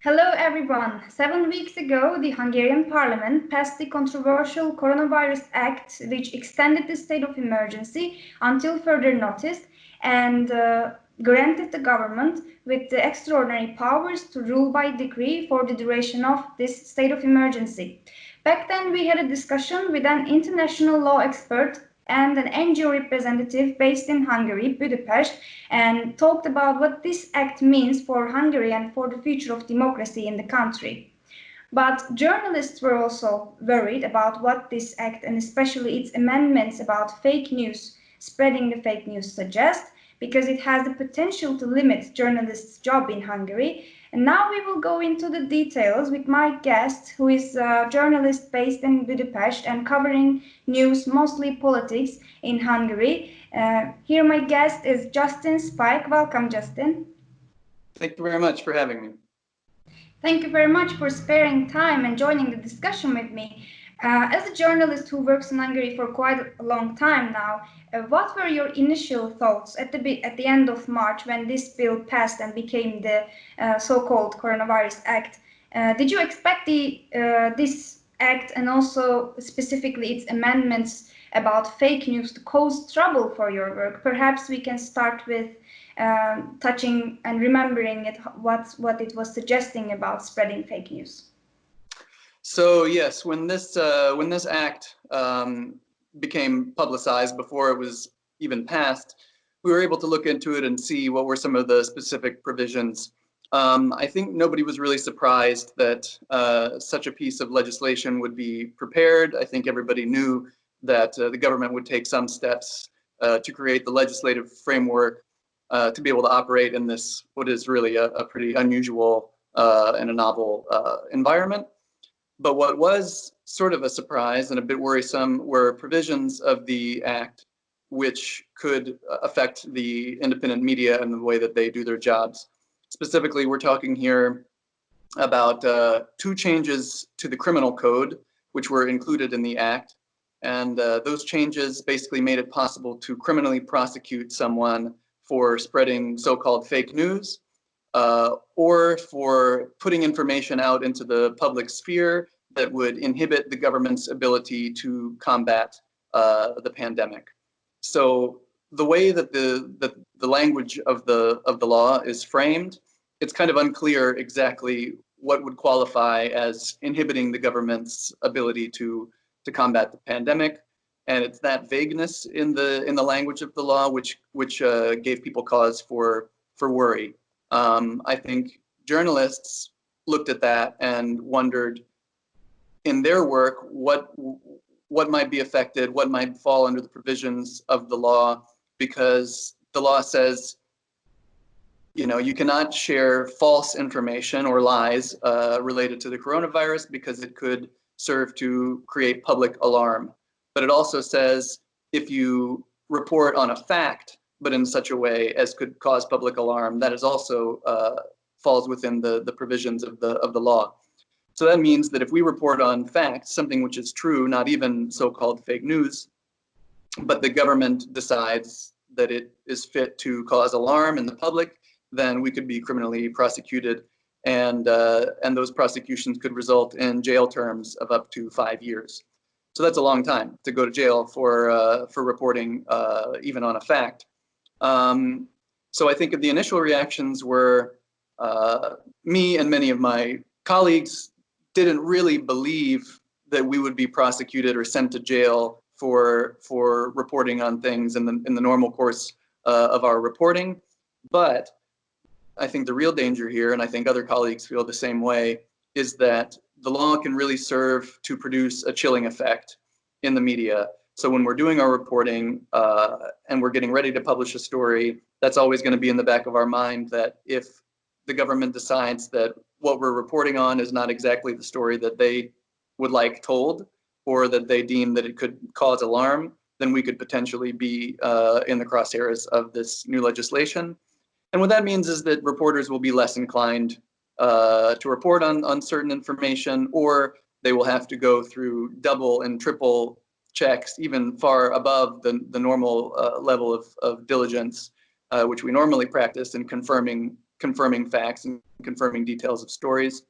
Hello everyone. 7 weeks ago, the Hungarian parliament passed the controversial Coronavirus Act, which extended the state of emergency until further notice and granted the government with the extraordinary powers to rule by decree for the duration of this state of emergency. Back then, we had a discussion with an international law expert and an NGO representative based in Hungary, Budapest, and talked about what this act means for Hungary and for the future of democracy in the country. But journalists were also worried about what this act and especially its amendments about fake news, spreading the fake news suggest, because it has the potential to limit journalists' job in Hungary. And now we will go into the details with my guest, who is a journalist based in Budapest and covering news, mostly politics, in Hungary. Here my guest is Justin Spike. Welcome, Justin. Thank you very much for having me. Thank you very much for sparing time and joining the discussion with me. As a journalist who works in Hungary for quite a long time now, what were your initial thoughts at the end of March when this bill passed and became the so-called Coronavirus Act? Did you expect this act and also specifically its amendments about fake news to cause trouble for your work? Perhaps we can start with touching and remembering what it was suggesting about spreading fake news. So yes, when this act became publicized before it was even passed, we were able to look into it and see what were some of the specific provisions. I think nobody was really surprised that such a piece of legislation would be prepared. I think everybody knew that the government would take some steps to create the legislative framework to be able to operate in this, what is really a pretty unusual and a novel environment. But what was sort of a surprise and a bit worrisome were provisions of the act which could affect the independent media and the way that they do their jobs. Specifically, we're talking here about two changes to the criminal code, which were included in the act. And those changes basically made it possible to criminally prosecute someone for spreading so-called fake news, or for putting information out into the public sphere that would inhibit the government's ability to combat the pandemic. So the way that the language of the law is framed, it's kind of unclear exactly what would qualify as inhibiting the government's ability to combat the pandemic. And it's that vagueness in the language of the law which gave people cause for worry. I think journalists looked at that and wondered in their work what might be affected, what might fall under the provisions of the law, because the law says, you know, you cannot share false information or lies related to the coronavirus because it could serve to create public alarm. But it also says if you report on a fact, but in such a way as could cause public alarm, that is also falls within the provisions of the law. So that means that if we report on facts, something which is true, not even so-called fake news, but the government decides that it is fit to cause alarm in the public, then we could be criminally prosecuted, and those prosecutions could result in jail terms of up to 5 years. So that's a long time to go to jail for reporting even on a fact. So I think the initial reactions were me and many of my colleagues didn't really believe that we would be prosecuted or sent to jail for reporting on things in the normal course of our reporting. But I think the real danger here, and I think other colleagues feel the same way, is that the law can really serve to produce a chilling effect in the media. So when we're doing our reporting and we're getting ready to publish a story, that's always going to be in the back of our mind that if the government decides that what we're reporting on is not exactly the story that they would like told, or that they deem that it could cause alarm, then we could potentially be in the crosshairs of this new legislation. And what that means is that reporters will be less inclined to report on certain information, or they will have to go through double and triple checks, even far above the normal level of diligence, which we normally practice in confirming confirming facts and confirming details of stories,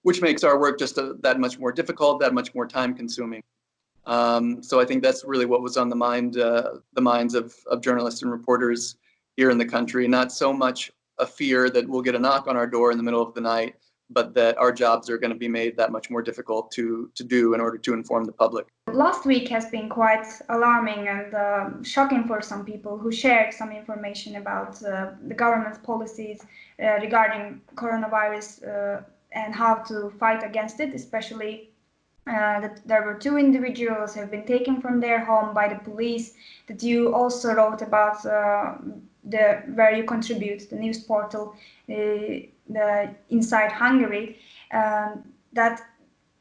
which makes our work just that much more difficult, that much more time consuming. So I think that's really what was on the minds of journalists and reporters here in the country. Not so much a fear that we'll get a knock on our door in the middle of the night, but that our jobs are going to be made that much more difficult to do in order to inform the public. Last week has been quite alarming and shocking for some people who shared some information about the government's policies regarding coronavirus and how to fight against it, especially that there were two individuals who have been taken from their home by the police, that you also wrote about where you contribute, the news portal, the Inside Hungary, that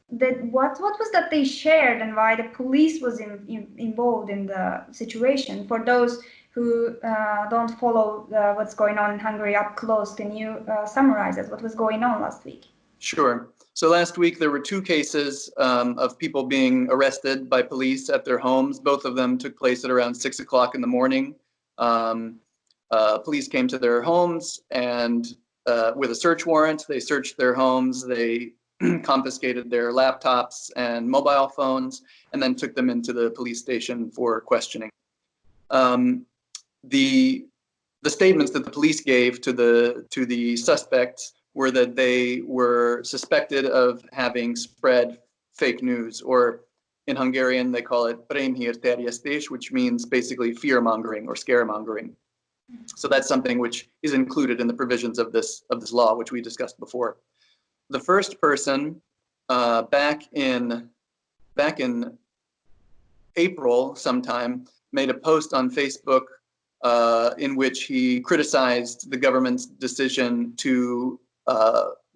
what was that they shared and why the police was involved in the situation. For those who don't follow what's going on in Hungary up close, can you summarize it? What was going on last week? Sure. So last week there were two cases of people being arrested by police at their homes. Both of them took place at around 6 o'clock in the morning. Police came to their homes and with a search warrant, they searched their homes. They confiscated their laptops and mobile phones, and then took them into the police station for questioning. The statements that the police gave to the suspects were that they were suspected of having spread fake news, or in Hungarian they call it rémhírterjesztés, which means basically fear-mongering or scaremongering. So that's something which is included in the provisions of this law, which we discussed before. The first person, back in April sometime, made a post on Facebook in which he criticized the government's decision to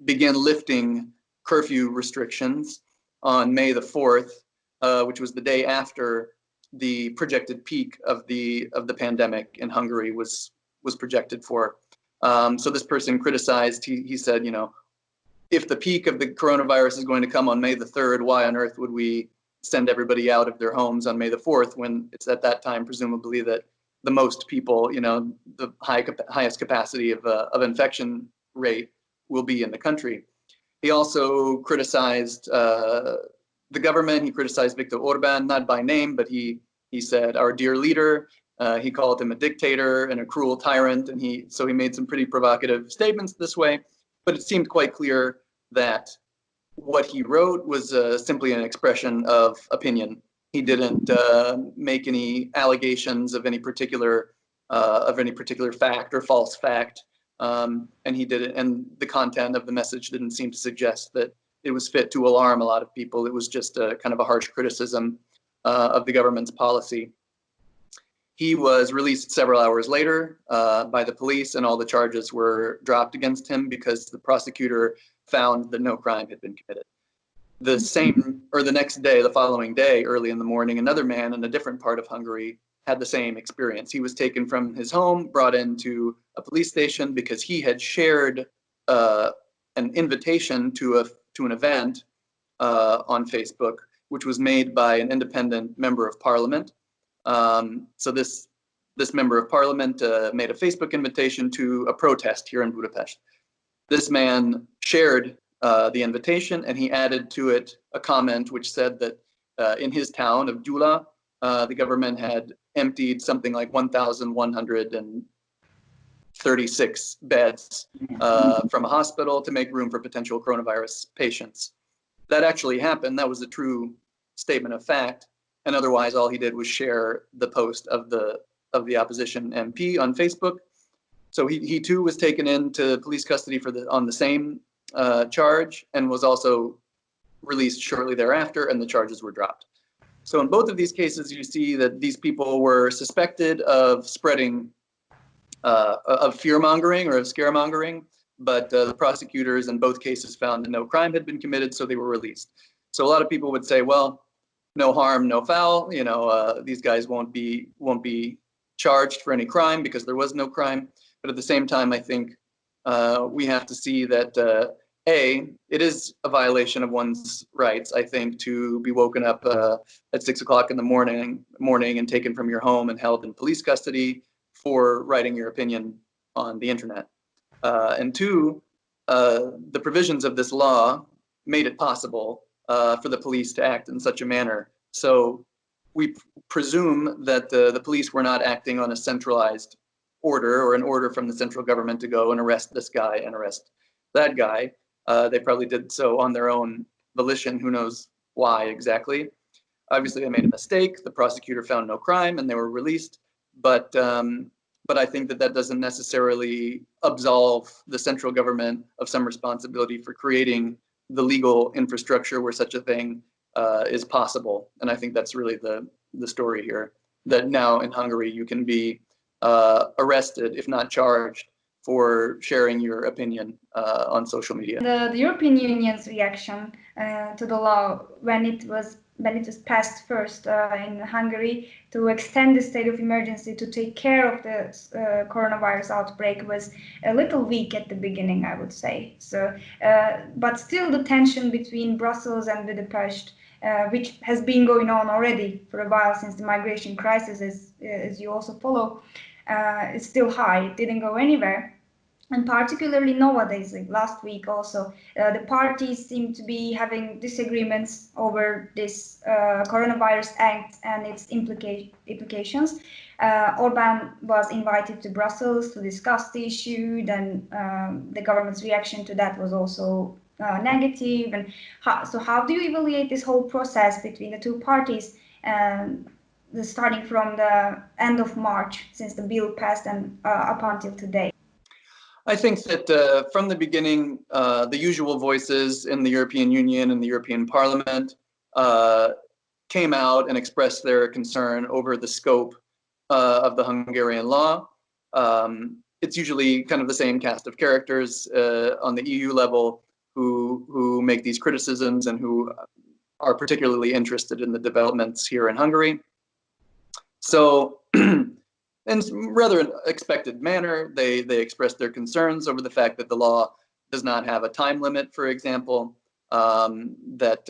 begin lifting curfew restrictions on May the 4th, which was the day after the projected peak of the pandemic in Hungary was projected for. So this person criticized, he said, you know, if the peak of the coronavirus is going to come on May the 3rd, why on earth would we send everybody out of their homes on May the 4th when it's at that time presumably that the most people, you know, the highest capacity of infection rate will be in the country. He also criticized the government. He criticized Viktor Orban, not by name, but he said, our dear leader. He called him a dictator and a cruel tyrant, and so he made some pretty provocative statements this way. But it seemed quite clear that what he wrote was simply an expression of opinion. He didn't make any allegations of any particular fact or false fact, and the content of the message didn't seem to suggest that it was fit to alarm a lot of people. It was just a kind of a harsh criticism of the government's policy. He was released several hours later by the police, and all the charges were dropped against him because the prosecutor found that no crime had been committed. The next day, the following day, early in the morning, another man in a different part of Hungary had the same experience. He was taken from his home, brought into a police station because he had shared an invitation to an event on Facebook, which was made by an independent member of parliament. So this member of parliament made a Facebook invitation to a protest here in Budapest. This man shared the invitation, and he added to it a comment which said that in his town of Gyula, the government had emptied something like 1,136 beds from a hospital to make room for potential coronavirus patients. That actually happened. That was a true statement of fact. And otherwise, all he did was share the post of the opposition MP on Facebook. So he too was taken into police custody on the same charge, and was also released shortly thereafter, and the charges were dropped. So in both of these cases, you see that these people were suspected of spreading, of fear-mongering or of scaremongering, but the prosecutors in both cases found that no crime had been committed, so they were released. So a lot of people would say, well, no harm, no foul. You know, these guys won't be charged for any crime because there was no crime. But at the same time, I think we have to see that it is a violation of one's rights, I think, to be woken up at 6 o'clock in the morning and taken from your home and held in police custody for writing your opinion on the internet. And two, the provisions of this law made it possible for the police to act in such a manner. So we presume that the police were not acting on a centralized order or an order from the central government to go and arrest this guy and arrest that guy. They probably did so on their own volition. Who knows why exactly? Obviously, they made a mistake. The prosecutor found no crime, and they were released. But I think that doesn't necessarily absolve the central government of some responsibility for creating the legal infrastructure where such a thing is possible. And I think that's really the story here. That now in Hungary you can be arrested, if not charged, for sharing your opinion on social media. The European Union's reaction to the law when it was passed first in Hungary to extend the state of emergency to take care of the coronavirus outbreak was a little weak at the beginning, I would say. So, but still the tension between Brussels and Budapest, which has been going on already for a while since the migration crisis, as you also follow, is still high. It didn't go anywhere. And particularly nowadays, like last week also, the parties seem to be having disagreements over this coronavirus act and its implications. Orban was invited to Brussels to discuss the issue. Then the government's reaction to that was also negative. And so how do you evaluate this whole process between the two parties, starting from the end of March, since the bill passed, and up until today? I think that from the beginning, the usual voices in the European Union and the European Parliament came out and expressed their concern over the scope of the Hungarian law. It's usually kind of the same cast of characters on the EU level who make these criticisms and who are particularly interested in the developments here in Hungary. So, in rather an expected manner, they expressed their concerns over the fact that the law does not have a time limit, for example, that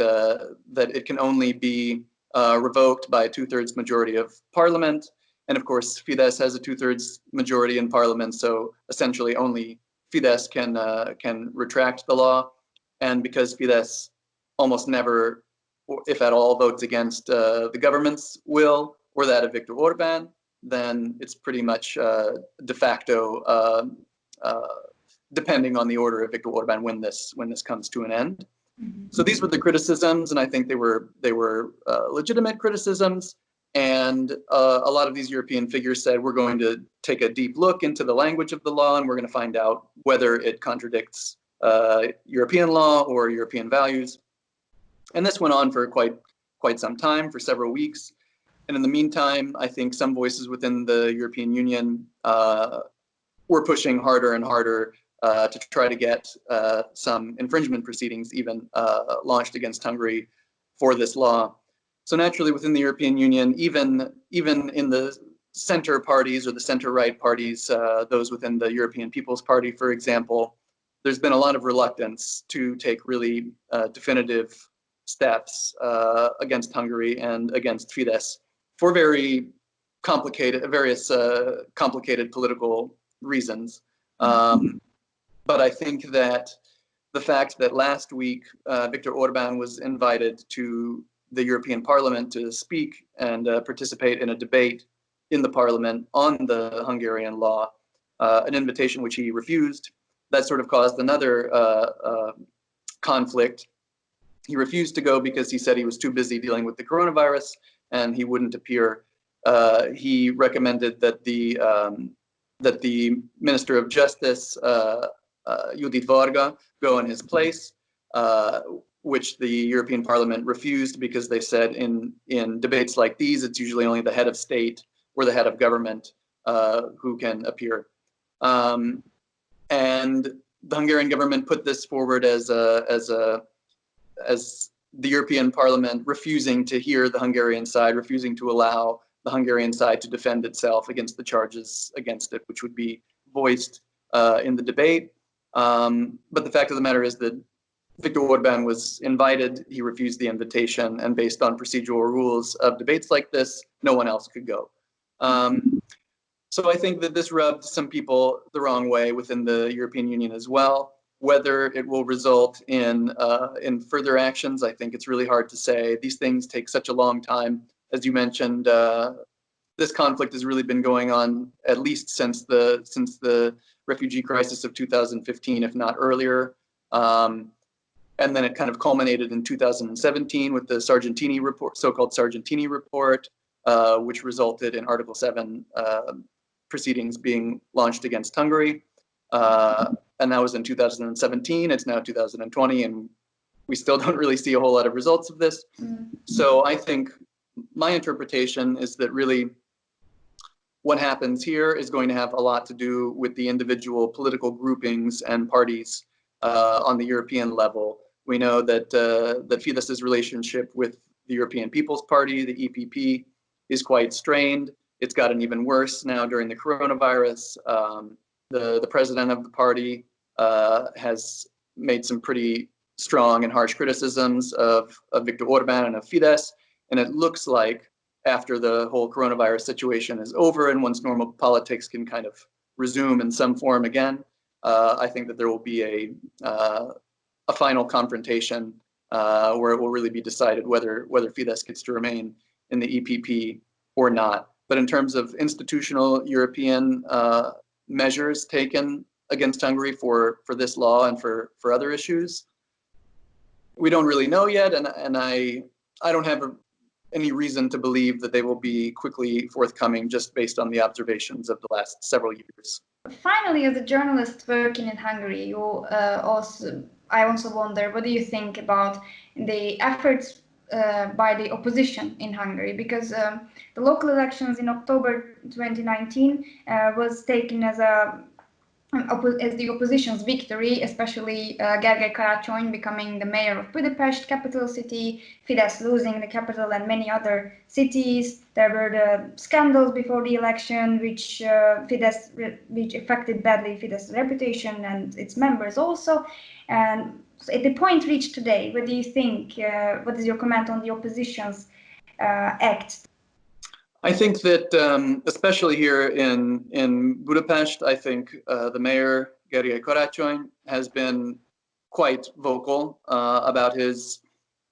it can only be revoked by a 2/3 majority of parliament. And of course, Fidesz has a 2/3 majority in parliament, so essentially only Fidesz can retract the law. And because Fidesz almost never, if at all, votes against the government's will or that of Viktor Orban, then it's pretty much de facto depending on the order of Viktor Orban when this comes to an end. Mm-hmm. So these were the criticisms, and I think they were legitimate criticisms. And a lot of these European figures said, we're going to take a deep look into the language of the law, and we're going to find out whether it contradicts European law or European values. And this went on for quite some time, for several weeks. And in the meantime, I think some voices within the European Union were pushing harder and harder to try to get some infringement proceedings even launched against Hungary for this law. So naturally, within the European Union, even in the center parties or the center-right parties, those within the European People's Party, for example, there's been a lot of reluctance to take really definitive steps against Hungary and against Fidesz for various complicated political reasons. But I think that the fact that last week Viktor Orban was invited to the European Parliament to speak and participate in a debate in the Parliament on the Hungarian law, an invitation which he refused, that sort of caused another conflict. He refused to go because he said he was too busy dealing with the coronavirus and he wouldn't appear. He recommended that the Minister of Justice, Judit Varga, go in his place, which the European Parliament refused because they said in debates like these, it's usually only the head of state or the head of government who can appear. And the Hungarian government put this forward as the European Parliament refusing to hear the Hungarian side, refusing to allow the Hungarian side to defend itself against the charges against it, which would be voiced in the debate. But the fact of the matter is that Viktor Orban was invited, he refused the invitation, and based on procedural rules of debates like this, no one else could go. So I think that this rubbed some people the wrong way within the European Union as well. Whether it will result in further actions, I think it's really hard to say. These things take such a long time. As you mentioned, this conflict has really been going on at least since the refugee crisis of 2015, if not earlier. And then it kind of culminated in 2017 with the Sargentini report, so-called Sargentini report, which resulted in Article 7 proceedings being launched against Hungary. And that was in 2017. It's now 2020, and we still don't really see a whole lot of results of this. So I think my interpretation is that really what happens here is going to have a lot to do with the individual political groupings and parties on the European level. We know that Fidesz's relationship with the European People's Party, the EPP, is quite strained. It's gotten even worse now during the coronavirus. The president of the party has made some pretty strong and harsh criticisms of Viktor Orban and of Fidesz. And it looks like after the whole coronavirus situation is over and once normal politics can kind of resume in some form again, I think that there will be a final confrontation where it will really be decided whether Fidesz gets to remain in the EPP or not. But in terms of institutional European measures taken against Hungary for this law and for other issues, we don't really know yet, and I don't have any reason to believe that they will be quickly forthcoming just based on the observations of the last several years. Finally, as a journalist working in Hungary, I also wonder, what do you think about the efforts by the opposition in Hungary? Because the local elections in October 2019 was taken as the opposition's victory, especially Gergely Karácsony becoming the mayor of Budapest, capital city, Fidesz losing the capital and many other cities. There were the scandals before the election, which affected badly Fidesz's reputation and its members also. And at the point reached today, what do you think? What is your comment on the opposition's act? I think that, especially here in Budapest, I think the mayor, Gergely Karácsony, has been quite vocal about his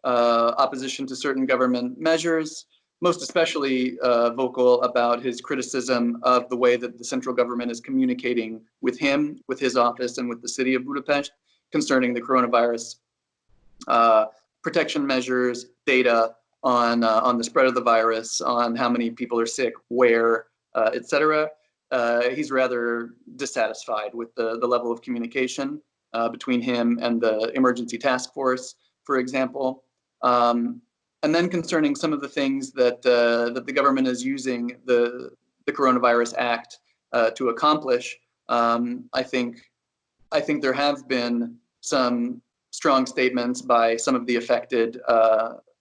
opposition to certain government measures, most especially vocal about his criticism of the way that the central government is communicating with him, with his office, and with the city of Budapest concerning the coronavirus protection measures, data, on the spread of the virus, on how many people are sick, where, etc. He's rather dissatisfied with the level of communication between him and the emergency task force, for example. And then concerning some of the things that the government is using the Coronavirus Act to accomplish, I think there have been some strong statements by some of the affected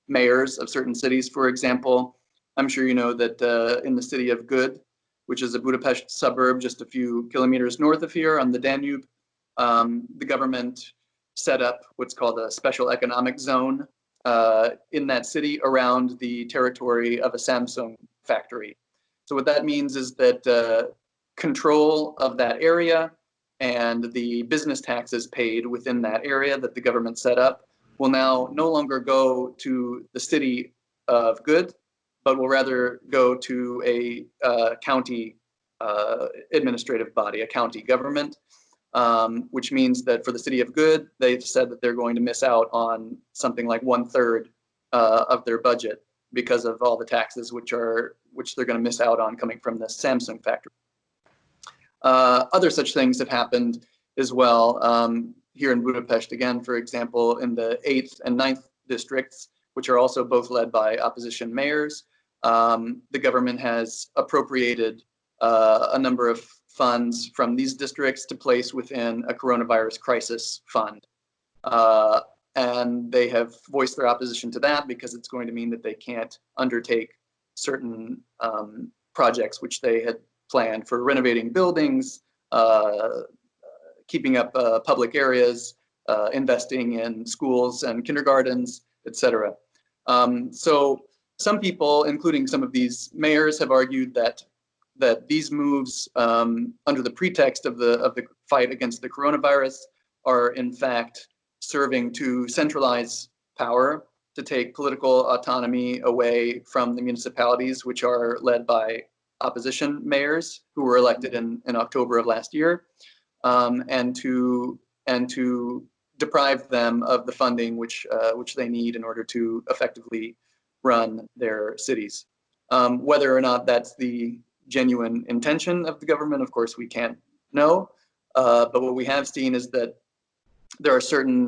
mayors of certain cities, for example. I'm sure you know that in the city of Good, which is a Budapest suburb just a few kilometers north of here on the Danube, the government set up what's called a special economic zone in that city around the territory of a Samsung factory. So what that means is that control of that area and the business taxes paid within that area that the government set up will now no longer go to the city of Good, but will rather go to a county administrative body, a county government, which means that for the city of Good, they've said that they're going to miss out on something like 1/3 of their budget because of all the taxes which they're going to miss out on coming from the Samsung factory. Other such things have happened as well. Here in Budapest, again, for example, in the 8th and 9th districts, which are also both led by opposition mayors, the government has appropriated a number of funds from these districts to place within a coronavirus crisis fund. And they have voiced their opposition to that because it's going to mean that they can't undertake certain projects which they had planned for renovating buildings, keeping up public areas, investing in schools and kindergartens, etc. So some people, including some of these mayors, have argued that that these moves, under the pretext of the fight against the coronavirus, are in fact serving to centralize power, to take political autonomy away from the municipalities, which are led by opposition mayors who were elected in October of last year, and to deprive them of the funding which they need in order to effectively run their cities. Whether or not that's the genuine intention of the government, of course, we can't know. But what we have seen is that there are certain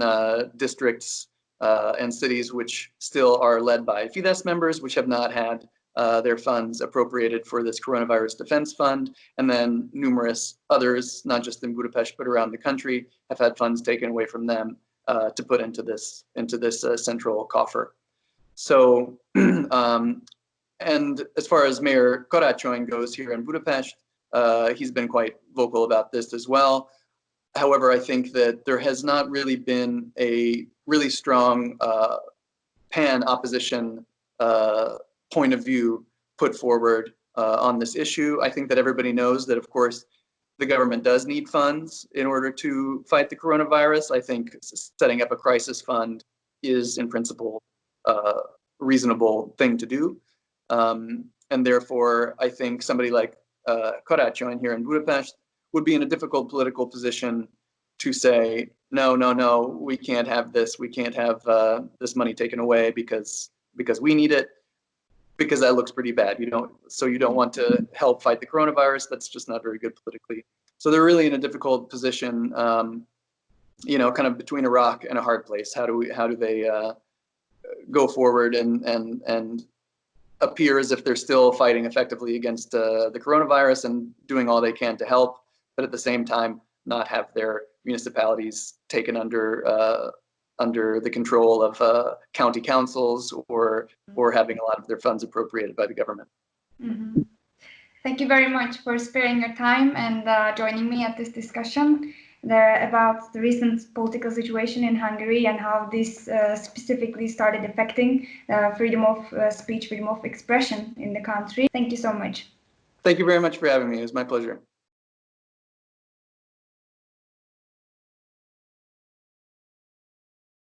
districts and cities which still are led by Fidesz members, which have not had their funds appropriated for this coronavirus defense fund. And then numerous others, not just in Budapest, but around the country, have had funds taken away from them to put into this central coffer. So, and as far as Mayor Karácsony goes here in Budapest, he's been quite vocal about this as well. However, I think that there has not really been a really strong pan-opposition point of view put forward on this issue. I think that everybody knows that, of course, the government does need funds in order to fight the coronavirus. I think setting up a crisis fund is, in principle, a reasonable thing to do. And therefore, I think somebody like Karácsony here in Budapest would be in a difficult political position to say, no, we can't have this. We can't have this money taken away because we need it, because that looks pretty bad. You don't want to help fight the coronavirus. That's just not very good politically. So they're really in a difficult position, kind of between a rock and a hard place. How do they go forward and appear as if they're still fighting effectively against the coronavirus and doing all they can to help, but at the same time not have their municipalities taken under the control of county councils or having a lot of their funds appropriated by the government. Mm-hmm. Thank you very much for sparing your time and joining me at this discussion about the recent political situation in Hungary and how this specifically started affecting freedom of speech, freedom of expression in the country. Thank you so much. Thank you very much for having me. It was my pleasure.